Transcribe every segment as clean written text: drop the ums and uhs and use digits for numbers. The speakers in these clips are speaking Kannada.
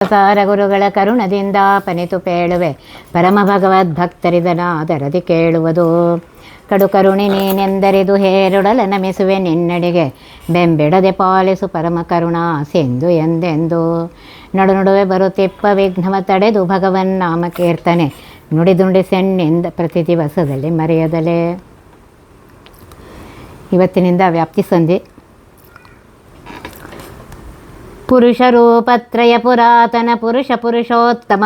ಸಾರ ಗುರುಗಳ ಕರುಣದಿಂದ ಪನಿತು ಪೇಳುವೆ ಪರಮ ಭಗವದ್ಭಕ್ತರಿದನಾದರದಿ ಕೇಳುವುದು. ಕಡು ಕರುಣಿ ನೀನೆಂದರಿದು ಹೇರುಡಲ ನಮಿಸುವೆ ನಿನ್ನಡಿಗೆ ಬೆಂಬಿಡದೆ ಪಾಲಿಸು ಪರಮ ಕರುಣಾ ಸಿಂಧು ಎಂದೆಂದು. ನಡು ನಡುವೆ ಬರುತ್ತಿಪ್ಪ ವಿಘ್ನವ ತಡೆದು ಭಗವನ್ ನಾಮ ಕೀರ್ತನೆ ನುಡಿದುಂಡಿ ಸೆಣ್ಣಿಂದ ಪ್ರತಿ ದಿವಸದಲ್ಲಿ ಮರೆಯದಲೇ. ಇವತ್ತಿನಿಂದ ವ್ಯಾಪ್ತಿ ಸಂಧಿ. ಪುರುಷ ರೂಪತ್ರಯ ಪುರಾತನ ಪುರುಷ ಪುರುಷೋತ್ತಮ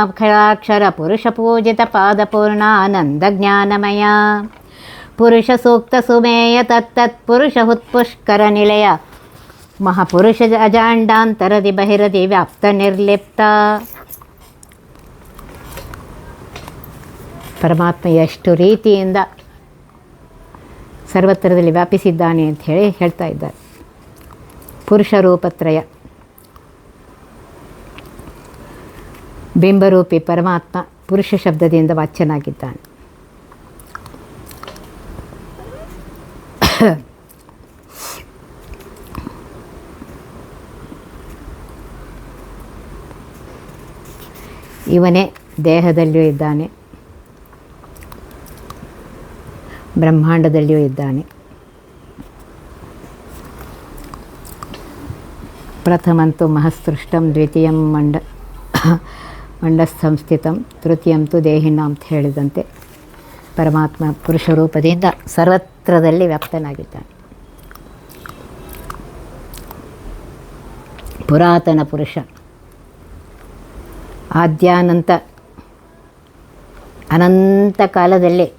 ಅಕ್ಷರ ಪುರುಷ ಪೂಜಿತ ಪಾದಪೂರ್ಣಾನಂದ ಜ್ಞಾನಮಯ ಪುರುಷ ಸೂಕ್ತ ಸುಮೇಯ ತತ್ತತ್ ಪುರುಷ ಹುತ್ಪುಷ್ಕರ ನಿಲಯ ಮಹಾಪುರುಷ ಅಜಾಂಡಾಂತರದಿ ಬಹಿರದಿ ವ್ಯಾಪ್ತ ನಿರ್ಲಿಪ್ತ. ಪರಮಾತ್ಮ ಎಷ್ಟು ರೀತಿಯಿಂದ ಸರ್ವತ್ರದಲ್ಲಿ ವ್ಯಾಪಿಸಿದ್ದಾನೆ ಅಂತ ಹೇಳಿ ಹೇಳ್ತಾ ಇದ್ದಾರೆ. ಪುರುಷ ರೂಪತ್ರಯ, ಬಿಂಬರೂಪಿ ಪರಮಾತ್ಮ ಪುರುಷ ಶಬ್ದದಿಂದ ವಾಚ್ಯನಾಗಿದ್ದಾನೆ. ಇವನೇ ದೇಹದಲ್ಲಿಯೂ ಇದ್ದಾನೆ, ಬ್ರಹ್ಮಾಂಡದಲ್ಲಿಯೂ ಇದ್ದಾನೆ. ಪ್ರಥಮಂತು ಮಹಸ್ಸೃಷ್ಟಂ ದ್ವಿತೀಯಂ ಮಂಡಸ್ಥಂ ಸ್ಥಿತಂ ತೃತೀಯಂತು ದೇಹಿನ ಅಂತ ಹೇಳಿದಂತೆ ಪರಮಾತ್ಮ ಪುರುಷ ರೂಪದಿಂದ ಸರ್ವತ್ರದಲ್ಲಿ ವ್ಯಾಪ್ತನಾಗಿದ್ದಾನೆ. ಪುರಾತನ ಪುರುಷ, ಆದ್ಯಾನಂತ ಅನಂತ ಕಾಲದಲ್ಲಿ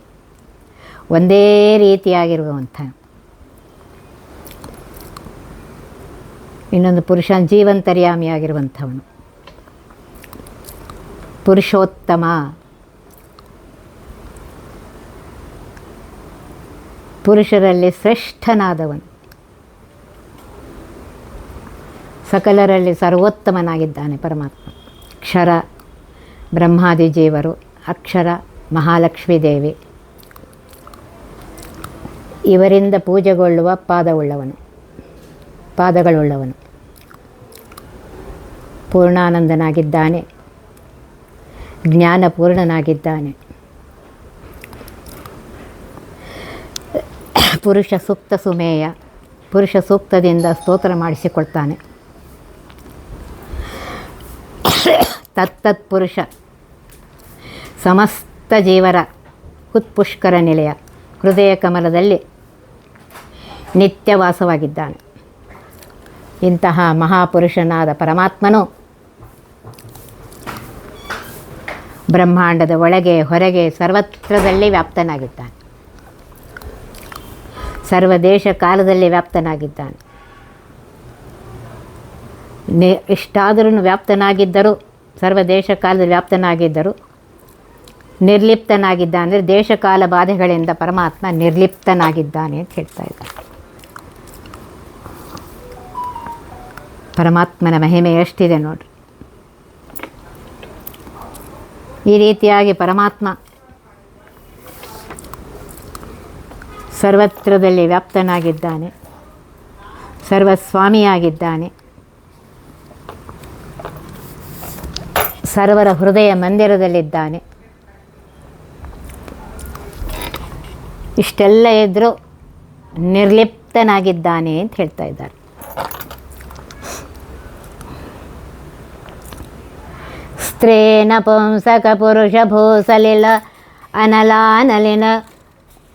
ಒಂದೇ ರೀತಿಯಾಗಿರುವಂಥ. ಇನ್ನೊಂದು ಪುರುಷ ಜೀವಂತರ್ಯಾಮಿಯಾಗಿರುವಂಥವನು. ಪುರುಷೋತ್ತಮ, ಪುರುಷರಲ್ಲಿ ಶ್ರೇಷ್ಠನಾದವನು, ಸಕಲರಲ್ಲಿ ಸರ್ವೋತ್ತಮನಾಗಿದ್ದಾನೆ ಪರಮಾತ್ಮ. ಕ್ಷರ ಬ್ರಹ್ಮಾದಿ ಜೀವರು, ಅಕ್ಷರ ಮಹಾಲಕ್ಷ್ಮೀ ದೇವಿ, ಇವರಿಂದ ಪೂಜೆಗೊಳ್ಳುವ ಪಾದಗಳುಳ್ಳವನು. ಪೂರ್ಣಾನಂದನಾಗಿದ್ದಾನೆ, ಜ್ಞಾನಪೂರ್ಣನಾಗಿದ್ದಾನೆ. ಪುರುಷ ಸೂಕ್ತ ಸುಮೇಯ, ಪುರುಷ ಸೂಕ್ತದಿಂದ ಸ್ತೋತ್ರ ಮಾಡಿಸಿಕೊಳ್ತಾನೆ. ತತ್ತತ್ ಪುರುಷ ಸಮಸ್ತ ಜೀವರ ಉತ್ಪುಷ್ಕರ ನಿಲಯ, ಹೃದಯ ಕಮಲದಲ್ಲಿ ನಿತ್ಯವಾಸವಾಗಿದ್ದಾನೆ. ಇಂತಹ ಮಹಾಪುರುಷನಾದ ಪರಮಾತ್ಮನು ಬ್ರಹ್ಮಾಂಡದ ಒಳಗೆ ಹೊರಗೆ ಸರ್ವತ್ರದಲ್ಲಿ ವ್ಯಾಪ್ತನಾಗಿದ್ದಾನೆ. ಸರ್ವದೇಶ ಕಾಲದಲ್ಲಿ ವ್ಯಾಪ್ತನಾಗಿದ್ದಾನೆ. ಇಷ್ಟಾದರೂ ವ್ಯಾಪ್ತನಾಗಿದ್ದರೂ, ಸರ್ವದೇಶ ಕಾಲದಲ್ಲಿ ವ್ಯಾಪ್ತನಾಗಿದ್ದರೂ ನಿರ್ಲಿಪ್ತನಾಗಿದ್ದಾನೆ. ಅಂದರೆ ದೇಶಕಾಲ ಬಾಧೆಗಳಿಂದ ಪರಮಾತ್ಮ ನಿರ್ಲಿಪ್ತನಾಗಿದ್ದಾನೆ ಅಂತ ಹೇಳ್ತಾ ಇದ್ದಾರೆ. ಪರಮಾತ್ಮನ ಮಹಿಮೆ ಎಷ್ಟಿದೆ ನೋಡ್ರಿ. ಈ ರೀತಿಯಾಗಿ ಪರಮಾತ್ಮ ಸರ್ವತ್ರದಲ್ಲಿ ವ್ಯಾಪ್ತನಾಗಿದ್ದಾನೆ, ಸರ್ವಸ್ವಾಮಿಯಾಗಿದ್ದಾನೆ. ಸರ್ವರ ಹೃದಯ ಮಂದಿರದಲ್ಲಿದ್ದಾನೆ. ಇಷ್ಟೆಲ್ಲ ಇದ್ದರೂ ನಿರ್ಲಿಪ್ತನಾಗಿದ್ದಾನೆ ಅಂತ ಹೇಳ್ತಾ ಇದ್ದಾರೆ. ಸ್ತ್ರೇ ನಪುಂಸಕ ಪುರುಷ ಭೂಸಲಿಲ ಅನಲಾನಲಿನ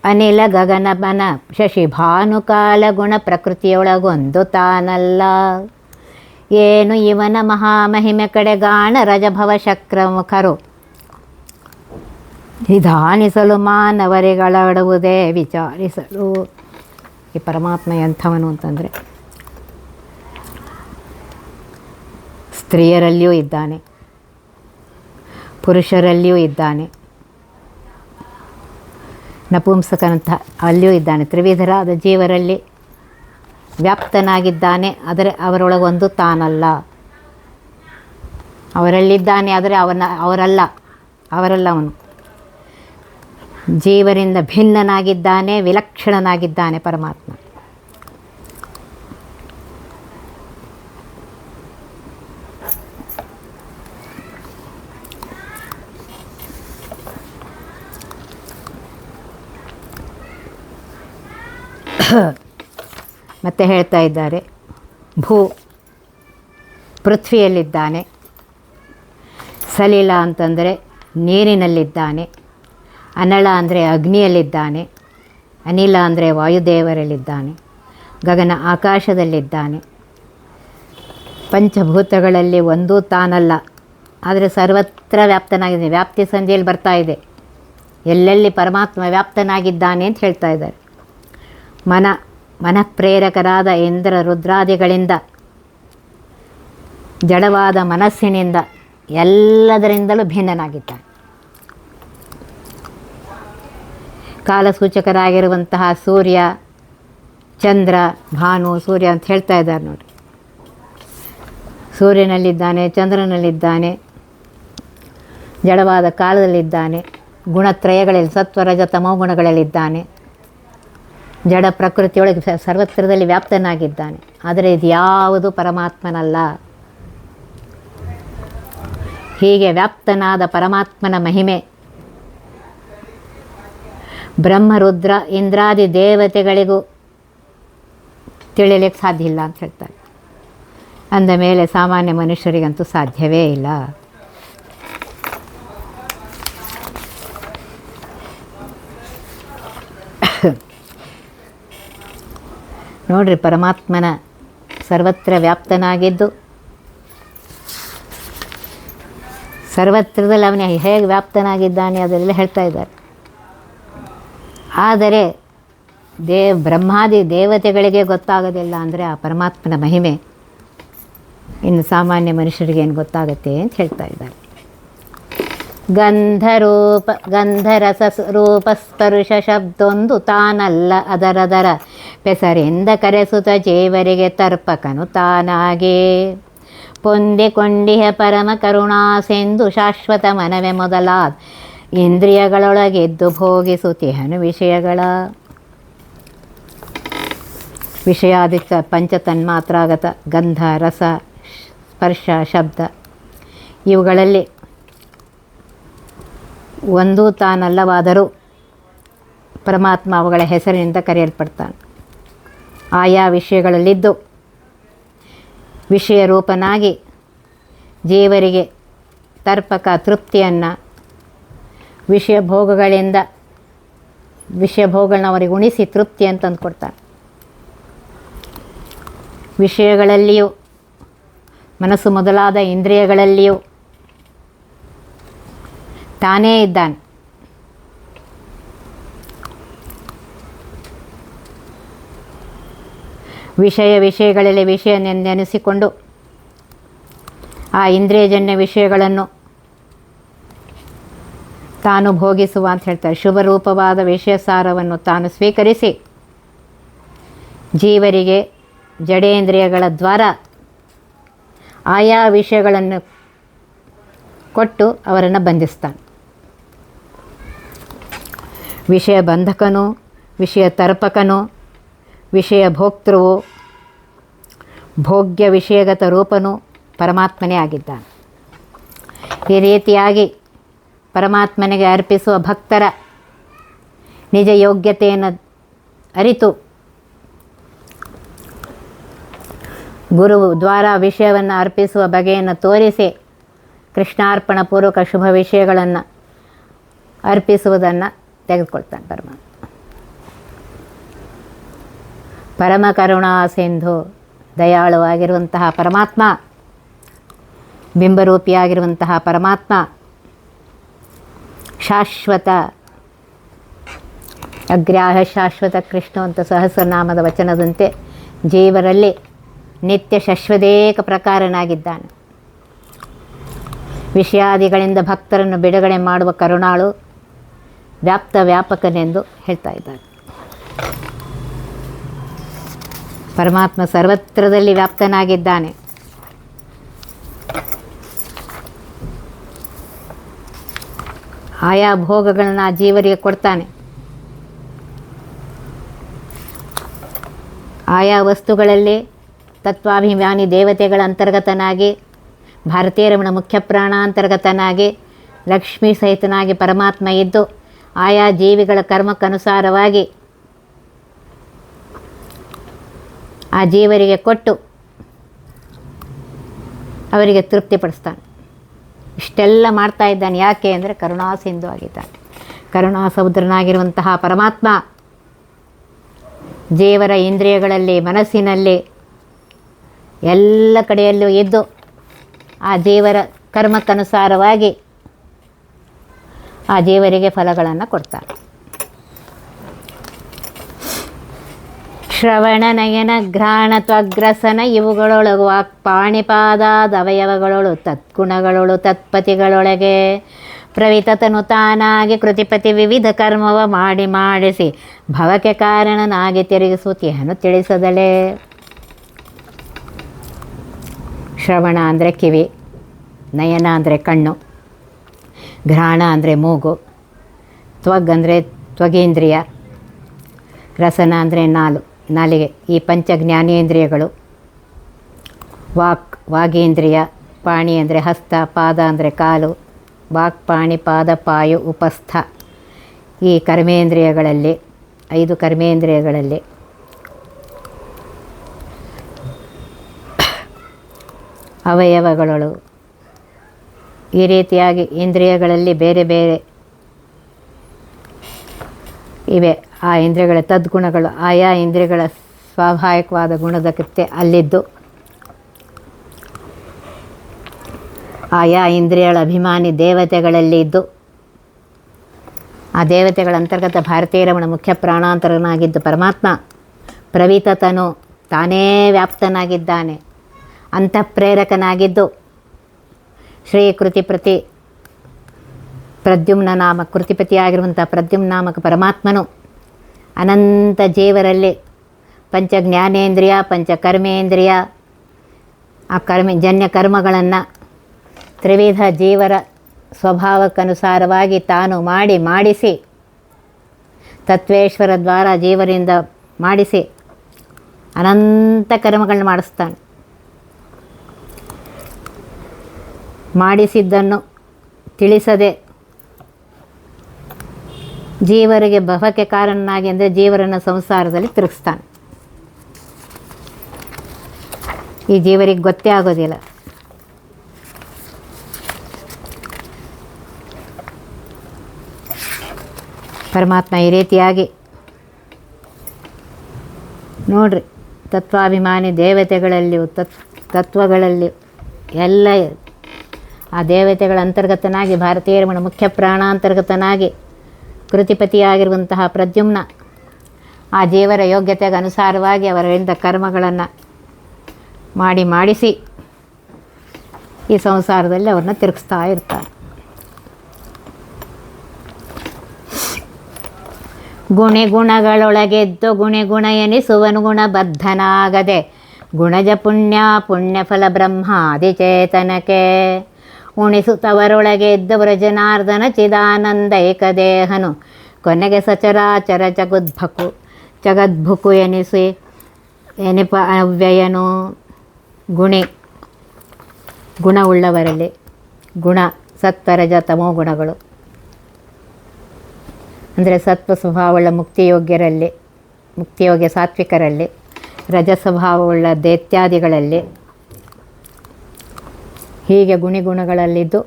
ಅನಿಲ ಗಗನಮನ ಶಶಿ ಭಾನುಕಾಲ ಗುಣ ಪ್ರಕೃತಿಯೊಳಗೊಂದು ತಾನಲ್ಲ. ಏನು ಇವನ ಮಹಾಮಹಿಮೆ ಕಡೆಗಾಣ ರಜಭವ ಶಕ್ರಮುಖರು ನಿಧಾನಿಸಲು ಮಾನವರಿಗಳಾಡುವುದೇ ವಿಚಾರಿಸಲು. ಈ ಪರಮಾತ್ಮ ಎಂಥವನು ಅಂತಂದರೆ ಸ್ತ್ರೀಯರಲ್ಲಿಯೂ ಇದ್ದಾನೆ, ಪುರುಷರಲ್ಲಿಯೂ ಇದ್ದಾನೆ, ನಪುಂಸಕನಂಥ ಅಲ್ಲಿಯೂ ಇದ್ದಾನೆ. ತ್ರಿವಿಧರಾದ ಜೀವರಲ್ಲಿ ವ್ಯಾಪ್ತನಾಗಿದ್ದಾನೆ. ಆದರೆ ಅವರೊಳಗೊಂದು ತಾನಲ್ಲ. ಅವರಲ್ಲಿದ್ದಾನೆ, ಆದರೆ ಅವರಲ್ಲ ಅವನು. ಜೀವರಿಂದ ಭಿನ್ನನಾಗಿದ್ದಾನೆ, ವಿಲಕ್ಷಣನಾಗಿದ್ದಾನೆ ಪರಮಾತ್ಮ. ಮತ್ತೆ ಹೇಳ್ತಾ ಇದ್ದಾರೆ, ಭೂ ಪೃಥ್ವಿಯಲ್ಲಿದ್ದಾನೆ, ಸಲಿಲ ಅಂತಂದರೆ ನೀರಿನಲ್ಲಿದ್ದಾನೆ, ಅನಳ ಅಂದರೆ ಅಗ್ನಿಯಲ್ಲಿದ್ದಾನೆ, ಅನಿಲ ಅಂದರೆ ವಾಯುದೇವರಲ್ಲಿದ್ದಾನೆ, ಗಗನ ಆಕಾಶದಲ್ಲಿದ್ದಾನೆ. ಪಂಚಭೂತಗಳಲ್ಲಿ ಒಂದೂ ತಾನಲ್ಲ, ಆದರೆ ಸರ್ವತ್ರ ವ್ಯಾಪ್ತನಾಗಿದ್ದಾನೆ. ವ್ಯಾಪ್ತಿ ಸಂಧಿಯಲ್ಲಿ ಬರ್ತಾ ಇದೆ, ಎಲ್ಲೆಲ್ಲಿ ಪರಮಾತ್ಮ ವ್ಯಾಪ್ತನಾಗಿದ್ದಾನೆ ಅಂತ ಹೇಳ್ತಾ ಇದ್ದಾರೆ. ಮನಃಪ್ರೇರಕರಾದ ಇಂದ್ರ ರುದ್ರಾದಿಗಳಿಂದ, ಜಡವಾದ ಮನಸ್ಸಿನಿಂದ, ಎಲ್ಲದರಿಂದಲೂ ಭಿನ್ನನಾಗಿದ್ದಾನೆ. ಕಾಲಸೂಚಕರಾಗಿರುವಂತಹ ಸೂರ್ಯ, ಚಂದ್ರ, ಭಾನು, ಸೂರ್ಯ ಅಂತ ಹೇಳ್ತಾ ಇದ್ದಾರೆ ನೋಡಿ. ಸೂರ್ಯನಲ್ಲಿದ್ದಾನೆ, ಚಂದ್ರನಲ್ಲಿದ್ದಾನೆ, ಜಡವಾದ ಕಾಲದಲ್ಲಿದ್ದಾನೆ, ಗುಣತ್ರಯಗಳಲ್ಲಿ ಸತ್ವ ರಜ ತಮೋ ಗುಣಗಳಲ್ಲಿದ್ದಾನೆ, ಜಡ ಪ್ರಕೃತಿಯೊಳಗೆ ಸರ್ವತ್ರದಲ್ಲಿ ವ್ಯಾಪ್ತನಾಗಿದ್ದಾನೆ. ಆದರೆ ಇದು ಯಾವುದು ಪರಮಾತ್ಮನಲ್ಲ. ಹೀಗೆ ವ್ಯಾಪ್ತನಾದ ಪರಮಾತ್ಮನ ಮಹಿಮೆ ಬ್ರಹ್ಮ ರುದ್ರ ಇಂದ್ರಾದಿ ದೇವತೆಗಳಿಗೂ ತಿಳಿಯಲಿಕ್ಕೆ ಸಾಧ್ಯ ಇಲ್ಲ ಅಂತ ಹೇಳ್ತಾರೆ. ಅಂದ ಮೇಲೆ ಸಾಮಾನ್ಯ ಮನುಷ್ಯರಿಗಂತೂ ಸಾಧ್ಯವೇ ಇಲ್ಲ. ನೋಡ್ರಿ, ಪರಮಾತ್ಮನ ಸರ್ವತ್ರ ವ್ಯಾಪ್ತನಾಗಿದ್ದು ಸರ್ವತ್ರದಲ್ಲಿ ಅವನೇ ಹೇಗೆ ವ್ಯಾಪ್ತನಾಗಿದ್ದಾನೆ ಅದೆಲ್ಲ ಹೇಳ್ತಾ ಇದ್ದಾರೆ. ಆದರೆ ಬ್ರಹ್ಮಾದಿ ದೇವತೆಗಳಿಗೆ ಗೊತ್ತಾಗೋದಿಲ್ಲ ಅಂದರೆ ಆ ಪರಮಾತ್ಮನ ಮಹಿಮೆ ಇನ್ನು ಸಾಮಾನ್ಯ ಮನುಷ್ಯರಿಗೆ ಏನು ಗೊತ್ತಾಗುತ್ತೆ ಅಂತ ಹೇಳ್ತಾ ಇದ್ದಾರೆ. ಗಂಧರಸ ರೂಪ ಸ್ಪರ್ಶ ಶಬ್ದೊಂದು ತಾನಲ್ಲ, ಅದರದರ ಪೆಸರಿಂದ ಕರೆಸುತ್ತ ಜೀವರಿಗೆ ತರ್ಪಕನು ತಾನಾಗೇ ಪೊಂದಿಕೊಂಡಿಹ ಪರಮ ಕರುಣಾಸೆಂದು ಶಾಶ್ವತ ಮನವೇ ಮೊದಲಾದ ಇಂದ್ರಿಯಗಳೊಳಗೆದ್ದು ಭೋಗಿಸುತ್ತಿಹನು ವಿಷಯಗಳ. ವಿಷಯಾದಿತ ಪಂಚತನ್ಮಾತ್ರಾಗತ ಗಂಧ ರಸ ಸ್ಪರ್ಶ ಶಬ್ದ ಇವುಗಳಲ್ಲಿ ಒಂದೂ ತಾನಲ್ಲವಾದರೂ ಪರಮಾತ್ಮ ಅವುಗಳ ಹೆಸರಿನಿಂದ ಕರೆಯಲ್ಪಡ್ತಾನೆ. ಆಯಾ ವಿಷಯಗಳಲ್ಲಿದ್ದು ವಿಷಯ ರೂಪನಾಗಿ ಜೀವರಿಗೆ ತರ್ಪಕ ತೃಪ್ತಿಯನ್ನು ವಿಷಯ ಭೋಗಗಳನ್ನ ಅವರಿಗೆ ಉಣಿಸಿ ತೃಪ್ತಿ ಅಂತಂದು ಕೊಡ್ತಾನೆ. ವಿಷಯಗಳಲ್ಲಿಯೂ ಮನಸ್ಸು ಮೊದಲಾದ ಇಂದ್ರಿಯಗಳಲ್ಲಿಯೂ ತಾನೇ ಇದ್ದಾನೆ. ವಿಷಯಗಳಲ್ಲಿ ವಿಷಯನೆಂದೆನಿಸಿಕೊಂಡು ಆ ಇಂದ್ರಿಯಜನ್ಯ ವಿಷಯಗಳನ್ನು ತಾನು ಭೋಗಿಸುವ ಅಂತ ಹೇಳ್ತಾರೆ. ಶುಭರೂಪವಾದ ವಿಷಯ ಸಾರವನ್ನು ತಾನು ಸ್ವೀಕರಿಸಿ ಜೀವರಿಗೆ ಜಡೇಂದ್ರಿಯಗಳ ದ್ವಾರ ಆಯಾ ವಿಷಯಗಳನ್ನು ಕೊಟ್ಟು ಅವರನ್ನು ಬಂಧಿಸ್ತಾನೆ. ವಿಷಯ ಬಂಧಕನು, ವಿಷಯ ತರ್ಪಕನು, ವಿಷಯ ಭೋಕ್ತೃವು, ಭೋಗ್ಯ ವಿಷಯಗತ ರೂಪನು ಪರಮಾತ್ಮನೇ ಆಗಿದ್ದಾನೆ. ಈ ರೀತಿಯಾಗಿ ಪರಮಾತ್ಮನಿಗೆ ಅರ್ಪಿಸುವ ಭಕ್ತರ ನಿಜ ಯೋಗ್ಯತೆಯನ್ನು ಅರಿತು ಗುರು ದ್ವಾರ ವಿಷಯವನ್ನು ಅರ್ಪಿಸುವ ಬಗೆಯನ್ನು ತೋರಿಸಿ ಕೃಷ್ಣಾರ್ಪಣ ಪೂರ್ವಕ ಶುಭ ವಿಷಯಗಳನ್ನು ಅರ್ಪಿಸುವುದನ್ನು ತೆಗೆದುಕೊಳ್ತಾನೆ ಪರಮಾತ್ಮ. ಪರಮ ಕರುಣಾ ಸಿಂಧು ದಯಾಳುವಾಗಿರುವಂತಹ ಪರಮಾತ್ಮ, ಬಿಂಬರೂಪಿಯಾಗಿರುವಂತಹ ಪರಮಾತ್ಮ, ಶಾಶ್ವತ ಅಗ್ರಾಹ ಶಾಶ್ವತ ಕೃಷ್ಣ ಅಂತ ಸಹಸ್ರನಾಮದ ವಚನದಂತೆ ಜೀವರಲ್ಲಿ ನಿತ್ಯ ಶಶ್ವದೇಕ ಪ್ರಕಾರನಾಗಿದ್ದಾನೆ. ವಿಷಯಾದಿಗಳಿಂದ ಭಕ್ತರನ್ನು ಬಿಡುಗಡೆ ಮಾಡುವ ಕರುಣಾಳು ವ್ಯಾಪಕನೆಂದು ಹೇಳ್ತಾ ಇದ್ದಾರೆ. ಪರಮಾತ್ಮ ಸರ್ವತ್ರದಲ್ಲಿ ವ್ಯಾಪ್ತನಾಗಿದ್ದಾನೆ. ಆಯಾ ಭೋಗಗಳನ್ನು ಆ ಜೀವರಿಗೆ ಕೊಡ್ತಾನೆ. ಆಯಾ ವಸ್ತುಗಳಲ್ಲಿ ತತ್ವಾಭಿಮಾನಿ ದೇವತೆಗಳ ಅಂತರ್ಗತನಾಗಿ, ಭಾರತೀಯ ರಮಣ ಮುಖ್ಯ ಪ್ರಾಣಾಂತರ್ಗತನಾಗಿ, ಲಕ್ಷ್ಮೀ ಸಹಿತನಾಗಿ ಪರಮಾತ್ಮ ಇದ್ದು ಆಯಾ ಜೀವಿಗಳ ಕರ್ಮಕ್ಕನುಸಾರವಾಗಿ ಆ ಜೀವರಿಗೆ ಕೊಟ್ಟು ಅವರಿಗೆ ತೃಪ್ತಿಪಡಿಸ್ತಾನೆ. ಇಷ್ಟೆಲ್ಲ ಮಾಡ್ತಾ ಇದ್ದಾನೆ. ಯಾಕೆ ಅಂದರೆ ಕರುಣಾ ಸಿಂಧು ಆಗಿದ್ದಾನೆ. ಕರುಣಾ ಸಮುದ್ರನಾಗಿರುವಂತಹ ಪರಮಾತ್ಮ ಜೀವರ ಇಂದ್ರಿಯಗಳಲ್ಲಿ, ಮನಸ್ಸಿನಲ್ಲಿ, ಎಲ್ಲ ಕಡೆಯಲ್ಲೂ ಇದ್ದು ಆ ಜೀವರ ಕರ್ಮಕ್ಕನುಸಾರವಾಗಿ ಆ ಜೀವರಿಗೆ ಫಲಗಳನ್ನು ಕೊಡ್ತಾನೆ. ಶ್ರವಣ, ನಯನ, ಘ್ರಾಣ, ತ್ವಗ್ರಸನ ಇವುಗಳೊಳಗು ಪಾಣಿಪಾದಾದ ಅವಯವಗಳೊಳು ತತ್ಗುಣಗಳೊಳು ತತ್ಪತಿಗಳೊಳಗೆ ಪ್ರವಿತತನು ತಾನಾಗಿ ಕೃತಿಪತಿ ವಿವಿಧ ಕರ್ಮವ ಮಾಡಿ ಮಾಡಿಸಿ ಭವಕ್ಕೆ ಕಾರಣನಾಗಿ ತಿರುಗಿಸುತ್ತಿಹನು ತಿಳಿಸದಲೇ. ಶ್ರವಣ ಅಂದರೆ ಕಿವಿ, ನಯನ ಅಂದರೆ ಕಣ್ಣು, ಘ್ರಾಣ ಅಂದರೆ ಮೂಗು, ತ್ವಗ್ ಅಂದರೆ ತ್ವಗೇಂದ್ರಿಯ, ರಸನ ಅಂದರೆ ನಾಲಿಗೆ, ಈ ಪಂಚ ಜ್ಞಾನೇಂದ್ರಿಯಗಳು, ವಾಗೇಂದ್ರಿಯ, ಪಾಣಿ ಅಂದರೆ ಹಸ್ತ, ಪಾದ ಅಂದರೆ ಕಾಲು, ವಾಕ್, ಪಾಣಿ, ಪಾದ, ಪಾಯು, ಉಪಸ್ಥ, ಈ ಕರ್ಮೇಂದ್ರಿಯಗಳಲ್ಲಿ 5 ಕರ್ಮೇಂದ್ರಿಯಗಳಲ್ಲಿ ಅವಯವಗಳು ಈ ರೀತಿಯಾಗಿ ಇಂದ್ರಿಯಗಳಲ್ಲಿ ಬೇರೆ ಬೇರೆ ಇವೆ. ಆ ಇಂದ್ರಿಯಗಳ ತದ್ಗುಣಗಳು ಆಯಾ ಇಂದ್ರಿಯಗಳ ಸ್ವಾಭಾವಿಕವಾದ ಗುಣದಕ್ಕೆ ಅಲ್ಲಿದ್ದು ಆಯಾ ಇಂದ್ರಿಯಗಳ ಅಭಿಮಾನಿ ದೇವತೆಗಳಲ್ಲಿ ಇದ್ದು ಆ ದೇವತೆಗಳ ಅಂತರ್ಗತ ಭಾರತೀಯ ರಮಣ ಮುಖ್ಯ ಪ್ರಾಣಾಂತರನಾಗಿದ್ದು ಪರಮಾತ್ಮ ಪ್ರವಿತತನು ತಾನೇ ವ್ಯಾಪ್ತನಾಗಿದ್ದಾನೆ, ಅಂತಃಪ್ರೇರಕನಾಗಿದ್ದು ಶ್ರೀ ಕೃತಿಪತಿ ಪ್ರದ್ಯುಮ್ನ ನಾಮ ಕೃತಿಪತಿಯಾಗಿರುವಂಥ ಪ್ರದ್ಯುಮ್ನ ನಾಮಕ ಪರಮಾತ್ಮನು ಅನಂತ ಜೀವರಲ್ಲಿ ಪಂಚ ಜ್ಞಾನೇಂದ್ರಿಯ, ಪಂಚ ಕರ್ಮೇಂದ್ರಿಯ, ಆ ಜನ್ಯ ಕರ್ಮಗಳನ್ನು ತ್ರಿವಿಧ ಜೀವರ ಸ್ವಭಾವಕ್ಕನುಸಾರವಾಗಿ ತಾನು ಮಾಡಿಸಿ ತತ್ವೇಶ್ವರ ದ್ವಾರ ಜೀವರಿಂದ ಮಾಡಿಸಿ ಅನಂತ ಕರ್ಮಗಳನ್ನ ಮಾಡಿಸ್ತಾನೆ. ಮಾಡಿಸಿದ್ದನ್ನು ತಿಳಿಸದೆ ಜೀವರಿಗೆ ಭವಕ್ಕೆ ಕಾರಣನಾಗಿ ಅಂದರೆ ಜೀವರನ್ನು ಸಂಸಾರದಲ್ಲಿ ತಿರುಗಿಸ್ತಾನೆ. ಈ ಜೀವರಿಗೆ ಗೊತ್ತೇ ಆಗೋದಿಲ್ಲ. ಪರಮಾತ್ಮ ಈ ರೀತಿಯಾಗಿ ನೋಡ್ರಿ, ತತ್ವಾಭಿಮಾನಿ ದೇವತೆಗಳಲ್ಲಿಯೂ ತತ್ವಗಳಲ್ಲಿಯೂ ಎಲ್ಲ ಆ ದೇವತೆಗಳ ಅಂತರ್ಗತನಾಗಿ ಭಾರತೀಯ ರಮಣ ಮುಖ್ಯ ಪ್ರಾಣಾಂತರ್ಗತನಾಗಿ ಕೃತಿಪತಿಯಾಗಿರುವಂತಹ ಪ್ರದ್ಯುಮ್ನ ಆ ಜೀವರ ಯೋಗ್ಯತೆಗೆ ಅನುಸಾರವಾಗಿ ಅವರಿಂದ ಕರ್ಮಗಳನ್ನು ಮಾಡಿಸಿ ಈ ಸಂಸಾರದಲ್ಲಿ ಅವ್ರನ್ನ ತಿರುಗಿಸ್ತಾ ಇರ್ತಾರೆ. ಗುಣಗಳೊಳಗೆದ್ದು ಗುಣ ಎನಿಸುವನು ಗುಣಬದ್ಧನಾಗದೆ ಗುಣಜ ಪುಣ್ಯಫಲ ಬ್ರಹ್ಮಾದಿಚೇತನಕ್ಕೆ ಉಣಿಸುತ್ತವರೊಳಗೆ ಎದ್ದು ವ್ರಜನಾರ್ದನ ಚಿದಾನಂದೈಕ ದೇಹನು ಕೊನೆಗೆ ಸಚರಾಚರ ಜಗದ್ಭುಕು ಎನಿಸಿ ಎನಿಪ ಅವ್ಯಯನು. ಗುಣವುಳ್ಳವರಲ್ಲಿ ಸತ್ವರಜ ತಮೋ ಗುಣಗಳು ಅಂದರೆ ಸತ್ವ ಸ್ವಭಾವವುಳ್ಳ ಮುಕ್ತಿಯೋಗ್ಯ ಸಾತ್ವಿಕರಲ್ಲಿ, ರಜ ಸ್ವಭಾವವುಳ್ಳ ದೈತ್ಯಾದಿಗಳಲ್ಲಿ, ಹೀಗೆ ಗುಣಗಳಲ್ಲಿದ್ದು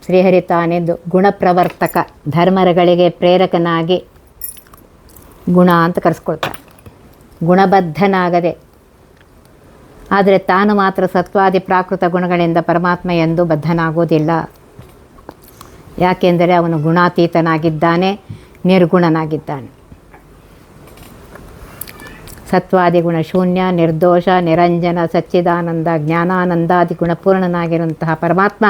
ಶ್ರೀಹರಿ ತಾನೆಂದು ಗುಣಪ್ರವರ್ತಕ ಧರ್ಮಗಳಿಗೆ ಪ್ರೇರಕನಾಗಿ ಗುಣ ಅಂತ ಕರೆಸ್ಕೊಳ್ತಾನೆ. ಗುಣಬದ್ಧನಾಗದೆ, ಆದರೆ ತಾನು ಮಾತ್ರ ಸತ್ವಾದಿ ಪ್ರಾಕೃತ ಗುಣಗಳಿಂದ ಪರಮಾತ್ಮ ಎಂದು ಬದ್ಧನಾಗುವುದಿಲ್ಲ. ಯಾಕೆಂದರೆ ಅವನು ಗುಣಾತೀತನಾಗಿದ್ದಾನೆ, ನಿರ್ಗುಣನಾಗಿದ್ದಾನೆ. ಸತ್ವಾದಿ ಗುಣ ಶೂನ್ಯ, ನಿರ್ದೋಷ, ನಿರಂಜನ, ಸಚ್ಚಿದಾನಂದ, ಜ್ಞಾನಾನಂದಾದಿ ಗುಣಪೂರ್ಣನಾಗಿರುವಂತಹ ಪರಮಾತ್ಮ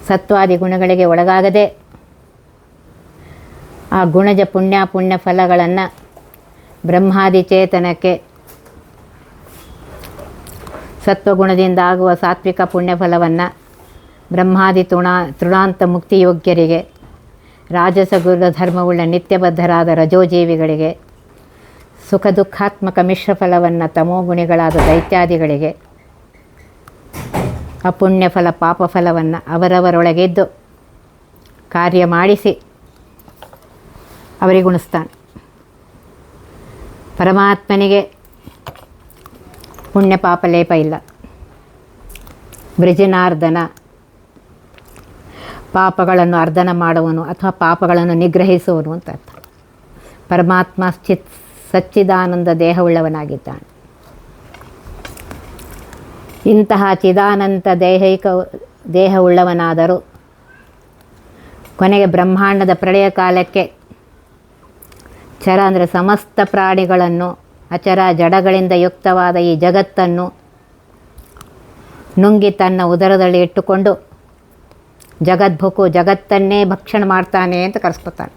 ಸತ್ವಾದಿ ಗುಣಗಳಿಗೆ ಒಳಗಾಗದೆ ಆ ಗುಣಜ ಪುಣ್ಯ ಫಲಗಳನ್ನು ಬ್ರಹ್ಮಾದಿ ಚೇತನಕ್ಕೆ ಸತ್ವಗುಣದಿಂದ ಆಗುವ ಸಾತ್ವಿಕ ಪುಣ್ಯಫಲವನ್ನು ಬ್ರಹ್ಮಾದಿ ತೃಣಾಂತ ಮುಕ್ತಿಯೋಗ್ಯರಿಗೆ, ರಾಜಸ ಗುಣಧರ್ಮವುಳ್ಳ ನಿತ್ಯಬದ್ಧರಾದ ರಜೋಜೀವಿಗಳಿಗೆ, ಸುಖ ದುಃಖಾತ್ಮಕ ಮಿಶ್ರ ಫಲವನ್ನು ತಮೋಗುಣಿಗಳಾದ ದೈತ್ಯಾದಿಗಳಿಗೆ, ಅಪುಣ್ಯಫಲ ಪಾಪಫಲವನ್ನು ಅವರವರೊಳಗೆದ್ದು ಕಾರ್ಯ ಮಾಡಿಸಿ ಅವರಿಗುಣಿಸ್ತಾನೆ. ಪರಮಾತ್ಮನಿಗೆ ಪುಣ್ಯ ಪಾಪ ಲೇಪ ಇಲ್ಲ. ಬ್ರಿಜನಾರ್ದನ ಪಾಪಗಳನ್ನು ಅರ್ಧನ ಮಾಡುವನು ಅಥವಾ ಪಾಪಗಳನ್ನು ನಿಗ್ರಹಿಸುವನು ಅಂತ ಅರ್ಥ. ಪರಮಾತ್ಮ ಸಚ್ಚಿದಾನಂದ ದೇಹವುಳ್ಳವನಾಗಿದ್ದಾನೆ. ಇಂತಹ ಚಿದಾನಂದ ದೇಹವುಳ್ಳವನಾದರೂ ಕೊನೆಗೆ ಬ್ರಹ್ಮಾಂಡದ ಪ್ರಳಯ ಕಾಲಕ್ಕೆ ಚರ ಅಂದರೆ ಸಮಸ್ತ ಪ್ರಾಣಿಗಳನ್ನು, ಅಚರ ಜಡಗಳಿಂದ ಯುಕ್ತವಾದ ಈ ಜಗತ್ತನ್ನು ನುಂಗಿ ತನ್ನ ಉದರದಲ್ಲಿ ಇಟ್ಟುಕೊಂಡು ಜಗದ್ಭುಕು, ಜಗತ್ತನ್ನೇ ಭಕ್ಷಣೆ ಮಾಡ್ತಾನೆ ಅಂತ ಕರೆಸ್ಕೊತಾನೆ.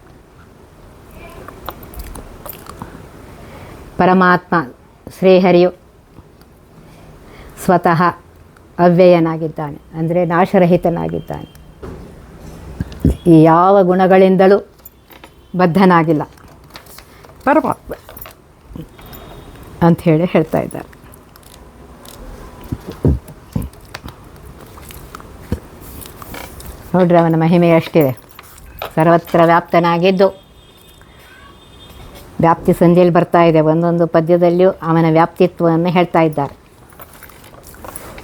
ಪರಮಾತ್ಮ ಶ್ರೀಹರಿಯು ಸ್ವತಃ ಅವ್ಯಯನಾಗಿದ್ದಾನೆ, ಅಂದರೆ ನಾಶರಹಿತನಾಗಿದ್ದಾನೆ. ಈ ಯಾವ ಗುಣಗಳಿಂದಲೂ ಬದ್ಧನಾಗಿಲ್ಲ ಪರಮಾತ್ಮ ಅಂಥೇಳಿ ಹೇಳ್ತಾ ಇದ್ದಾರೆ. ನೋಡ್ರಿ, ಅವನ ಮಹಿಮೆ ಎಷ್ಟಿದೆ. ಸರ್ವತ್ರ ವ್ಯಾಪ್ತನಾಗಿದ್ದು ವ್ಯಾಪ್ತಿ ಸಂಧಿಯಲ್ಲಿ ಬರ್ತಾ ಇದೆ. ಒಂದೊಂದು ಪದ್ಯದಲ್ಲಿಯೂ ಅವನ ವ್ಯಾಪ್ತಿತ್ವವನ್ನು ಹೇಳ್ತಾ ಇದ್ದಾರೆ.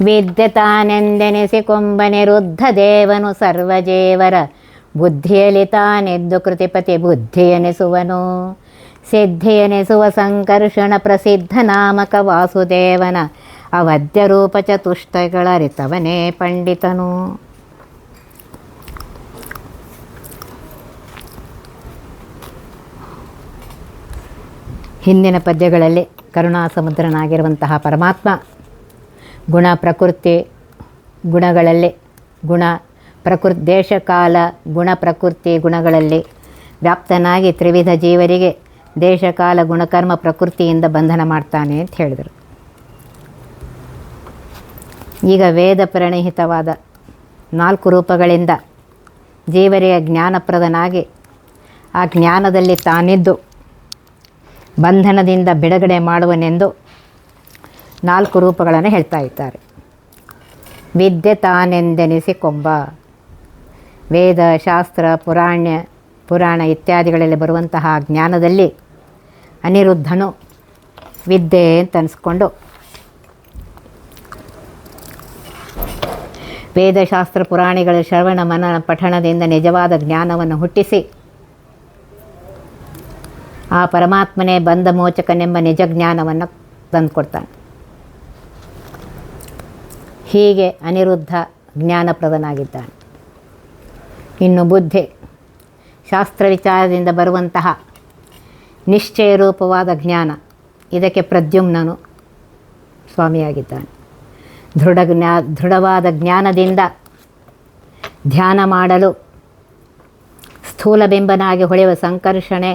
ವಿದ್ಯೆ ತಾನೆಂದೆನಿಸಿಕೊಂಬನಿರುದ್ಧ ದೇವನು ಸರ್ವಜೇವರ ಬುದ್ಧಿಯಲ್ಲಿ ತಾನೆದ್ದು ಕೃತಿಪತಿ ಬುದ್ಧಿಯೆನಿಸುವನು. ಸಿದ್ಧಿಯೆನಿಸುವ ಸಂಕರ್ಷಣ ಪ್ರಸಿದ್ಧ ನಾಮಕ ವಾಸುದೇವನ ಅವಧ್ಯ ರೂಪ ಚತುಷ್ಟಯಗಳರಿತವನೇ ಪಂಡಿತನು. ಹಿಂದಿನ ಪದ್ಯಗಳಲ್ಲಿ ಕರುಣಾಸಮುದ್ರನಾಗಿರುವಂತಹ ಪರಮಾತ್ಮ ಗುಣ ಪ್ರಕೃತಿ ಗುಣಗಳಲ್ಲಿ ದೇಶಕಾಲ ಗುಣ ಪ್ರಕೃತಿ ಗುಣಗಳಲ್ಲಿ ವ್ಯಾಪ್ತನಾಗಿ ತ್ರಿವಿಧ ಜೀವರಿಗೆ ದೇಶಕಾಲ ಗುಣಕರ್ಮ ಪ್ರಕೃತಿಯಿಂದ ಬಂಧನ ಮಾಡ್ತಾನೆ ಅಂತ ಹೇಳಿದರು. ಈಗ ವೇದ ಪರಿಣಿಹಿತವಾದ 4 ರೂಪಗಳಿಂದ ಜೀವರಿಗೆ ಜ್ಞಾನಪ್ರದನಾಗಿ ಆ ಜ್ಞಾನದಲ್ಲಿ ತಾನಿದ್ದು ಬಂಧನದಿಂದ ಬಿಡುಗಡೆ ಮಾಡುವನೆಂದು 4 ರೂಪಗಳನ್ನು ಹೇಳ್ತಾ ಇದ್ದಾರೆ. ವಿದ್ಯೆ ತಾನೆಂದೆನಿಸಿಕೊಂಬ, ವೇದ ಶಾಸ್ತ್ರ ಪುರಾಣ ಇತ್ಯಾದಿಗಳಲ್ಲಿ ಬರುವಂತಹ ಜ್ಞಾನದಲ್ಲಿ ಅನಿರುದ್ಧನು ವಿದ್ಯೆ ಅಂತ ಅನಿಸ್ಕೊಂಡು ವೇದಶಾಸ್ತ್ರ ಪುರಾಣಿಗಳ ಶ್ರವಣ ಮನನ ಪಠಣದಿಂದ ನಿಜವಾದ ಜ್ಞಾನವನ್ನು ಹುಟ್ಟಿಸಿ ಆ ಪರಮಾತ್ಮನೇ ಬಂಧ ಮೋಚಕನೆಂಬ ನಿಜ ಜ್ಞಾನವನ್ನು ತಂದುಕೊಡ್ತಾನೆ. ಹೀಗೆ ಅನಿರುದ್ಧ ಜ್ಞಾನಪ್ರದನಾಗಿದ್ದಾನೆ. ಇನ್ನು ಬುದ್ಧಿ ಶಾಸ್ತ್ರ ವಿಚಾರದಿಂದ ಬರುವಂತಹ ನಿಶ್ಚಯ ರೂಪವಾದ ಜ್ಞಾನ, ಇದಕ್ಕೆ ಪ್ರದ್ಯುಮ್ನನು ಸ್ವಾಮಿಯಾಗಿದ್ದಾನೆ. ದೃಢವಾದ ಜ್ಞಾನದಿಂದ ಧ್ಯಾನ ಮಾಡಲು ಸ್ಥೂಲ ಬಿಂಬನಾಗಿ ಹೊಳೆಯುವ ಸಂಕರ್ಷಣೆ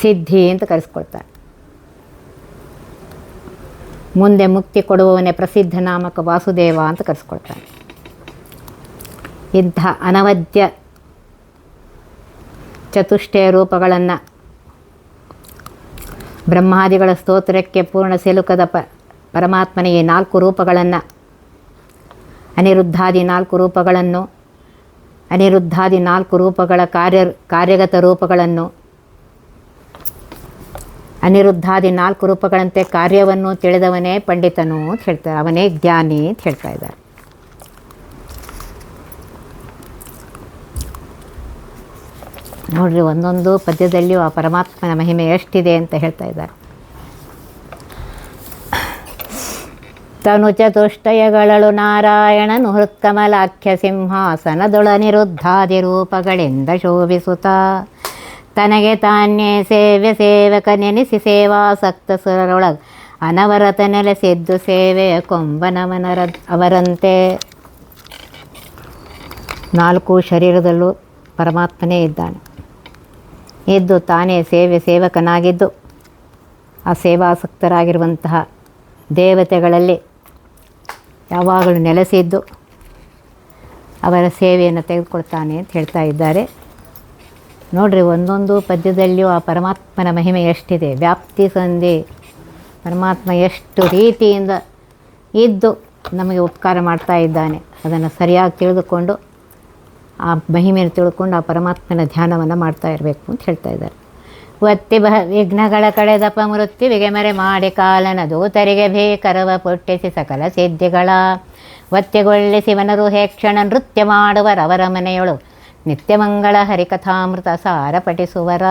ಸಿದ್ಧಿ ಅಂತ ಕರೆಸ್ಕೊಳ್ತಾರೆ. ಮುಂದೆ ಮುಕ್ತಿ ಕೊಡುವವನೇ ಪ್ರಸಿದ್ಧ ನಾಮಕ ವಾಸುದೇವ ಅಂತ ಕರೆಸ್ಕೊಳ್ತಾನೆ. ಇಂತಹ ಅನವದ್ಯ ಚತುಷ್ಟಯ ರೂಪಗಳನ್ನು ಬ್ರಹ್ಮಾದಿಗಳ ಸ್ತೋತ್ರಕ್ಕೆ ಪೂರ್ಣ ಸಿಲುಕದ ಪರಮಾತ್ಮನ ಈ 4 ರೂಪಗಳನ್ನು ಅನಿರುದ್ಧಾದಿ 4 ರೂಪಗಳನ್ನು ಅನಿರುದ್ಧಾದಿ 4 ರೂಪಗಳ ಕಾರ್ಯಗತ ರೂಪಗಳನ್ನು ಅನಿರುದ್ಧಾದಿ 4 ರೂಪಗಳಂತೆ ಕಾರ್ಯವನ್ನು ತಿಳಿದವನೇ ಪಂಡಿತನು ಅಂತ ಹೇಳ್ತಾರೆ. ಅವನೇ ಜ್ಞಾನಿ ಅಂತ ಹೇಳ್ತಾ ಇದ್ದಾರೆ. ನೋಡ್ರಿ, ಒಂದೊಂದು ಪದ್ಯದಲ್ಲಿಯೂ ಆ ಪರಮಾತ್ಮನ ಮಹಿಮೆ ಎಷ್ಟಿದೆ ಅಂತ ಹೇಳ್ತಾ ಇದ್ದಾರೆ. ತನು ಚತುಷ್ಟಯಗಳಳು ನಾರಾಯಣನು ಹೃತ್ಕಮಲಾಖ್ಯ ಸಿಂಹಾಸನದೊಳನಿರುದ್ಧಾದಿ ರೂಪಗಳಿಂದ ಶೋಭಿಸುತ್ತ ತನಗೆ ತಾನೇ ಸೇವಕ ನೆನೆಸಿ ಸೇವಾಸಕ್ತ ಸುರರೊಳಗೆ ಅನವರತ ನೆಲೆಸಿದ್ದು ಸೇವೆಯ ಅವರಂತೆ 4 ಶರೀರದಲ್ಲೂ ಪರಮಾತ್ಮನೇ ಇದ್ದಾನೆ. ಇದ್ದು ತಾನೇ ಸೇವಕನಾಗಿದ್ದು ಆ ಸೇವಾಸಕ್ತರಾಗಿರುವಂತಹ ದೇವತೆಗಳಲ್ಲಿ ಯಾವಾಗಲೂ ನೆಲೆಸಿದ್ದು ಅವರ ಸೇವೆಯನ್ನು ತೆಗೆದುಕೊಳ್ತಾನೆ ಅಂತ ಹೇಳ್ತಾ ಇದ್ದಾರೆ. ನೋಡ್ರಿ, ಒಂದೊಂದು ಪದ್ಯದಲ್ಲಿಯೂ ಆ ಪರಮಾತ್ಮನ ಮಹಿಮೆ ಎಷ್ಟಿದೆ. ವ್ಯಾಪ್ತಿ ಸಂಧಿ ಪರಮಾತ್ಮ ಎಷ್ಟು ರೀತಿಯಿಂದ ಇದ್ದು ನಮಗೆ ಉಪಕಾರ ಮಾಡ್ತಾ ಇದ್ದಾನೆ. ಅದನ್ನು ಸರಿಯಾಗಿ ತಿಳಿದುಕೊಂಡು ಆ ಮಹಿಮೆಯನ್ನು ತಿಳ್ಕೊಂಡು ಆ ಪರಮಾತ್ಮನ ಧ್ಯಾನವನ್ನು ಮಾಡ್ತಾ ಇರಬೇಕು ಅಂತ ಹೇಳ್ತಾ ಇದ್ದಾರೆ. ಒತ್ತಿ ವಿಘ್ನಗಳ ಕಳೆದಪ ಮೃತ್ಯುವಿಗೆ ಮರೆ ಮಾಡಿ ಕಾಲನ ದೂತರಿಗೆ ಭೀಕರವ ಪುಟ್ಟಿಸಿ ಸಕಲ ಸಿದ್ಧಿಗಳ ಒತ್ತಿಗೊಳ್ಳಿಸಿವನರು ಹೇಕ್ಷಣ ನೃತ್ಯ ಮಾಡುವರವರ ಮನೆಯೊಳು ನಿತ್ಯಮಂಗಳ ಹರಿಕಥಾಮೃತ ಸಾರ ಪಠಿಸುವರ.